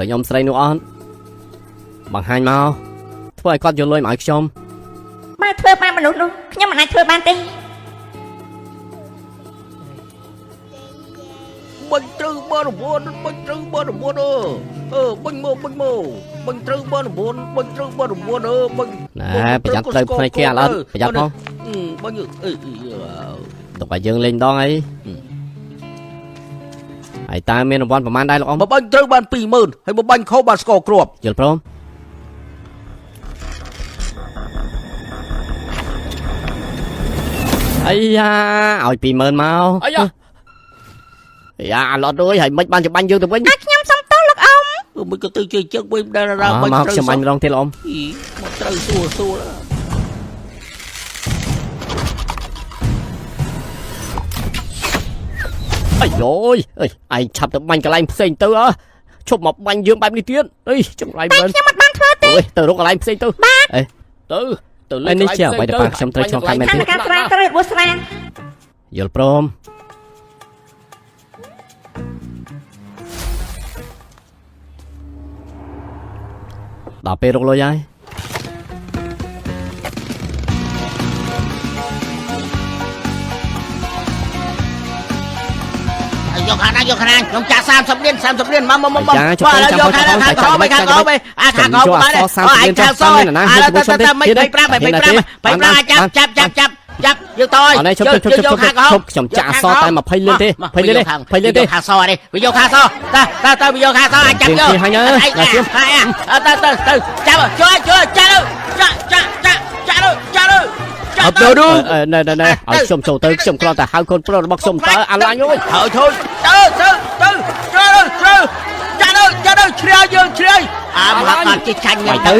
ឃើញអ៊ំស្រីនោះអត់បង្ហាញមកធ្វើឲ្យគាត់យកលុយមកឲ្យខ្ញុំបើធ្វើបានមនុស្សនោះខ្ញុំមិនអាចធ្វើបានទេបាញ់ត្រូវបរិវត្តបាញ់ត្រូវបរិវត្តបាញ់មកបាញ់ត្រូវបរិវត្តបាញ់ត្រូវបរិវត្តបាញ់ណែប្រយ័ត្នត្រូវភ្នែកគេឥឡូវប្រយ័ត្នផងបាញ់ទុកឲ្យយើងលេងដងអីហើយតើមានរង្វាន់ប្រហែលដែរលោកអ៊ំបាញ់ត្រូវបាន20000ហើយបាញ់ខុសបានស្គរគ្រាប់យល់ព្រមអាយ៉ាឲ្យ20000មកអាយ៉ាឡត់អើយហើយមិនបានច្បាញ់យើងទៅវិញខ្ញុំសុំទោសលោកអ៊ំមិនក៏ទៅជើងជើងវិញដែររ៉ាបាញ់ត្រូវខ្ញុំបាញ់ម្ដងទៀតលោកអ៊ំមកត្រូវសួរអាយយអេឯងឆាប់ទៅបាញ់កន្លែងផ្សេងទៅឈប់មកបាញ់យើងបែបនេះទៀតអីចង្រៃមែនខ្ញុំមិនបានធ្វើទេទៅរកកន្លែងផ្សេងទៅអេទៅលេងនេះជាអ្វីដែលប៉ាខ្ញុំត្រូវឆ្លងកាត់មែនទេការស្រាត្រូវរបួសស្រាយល់ព្រមដល់ពេលរកលុយហើយយកខាងណាខ្ញុំចាក់30លានមកបាទយកខាងណាខាងក្រោយខាងក្រោយខាងក្រោយបាទអាយខាងសោឥឡូវទៅចាប់យកតើអត់ទេជប់ខ្ញុំចាក់អសតែ20លានទេ20លានទេខាងសនេះវាយកខាងសតើវាយកខាងសអាចចាប់យកហើយទៅចាប់ជួយចាក់អត់ទៅណែឲ្យខ្ញុំចូលទៅខ្ញុំគ្រាន់តែហៅកូនប្រុសរបស់ខ្ញុំតើអាឡាញអើយហើយthôiទៅចាក់ទៅជ្រាវយើងជ្រាវមកអត់ជិះចាញ់ទៅ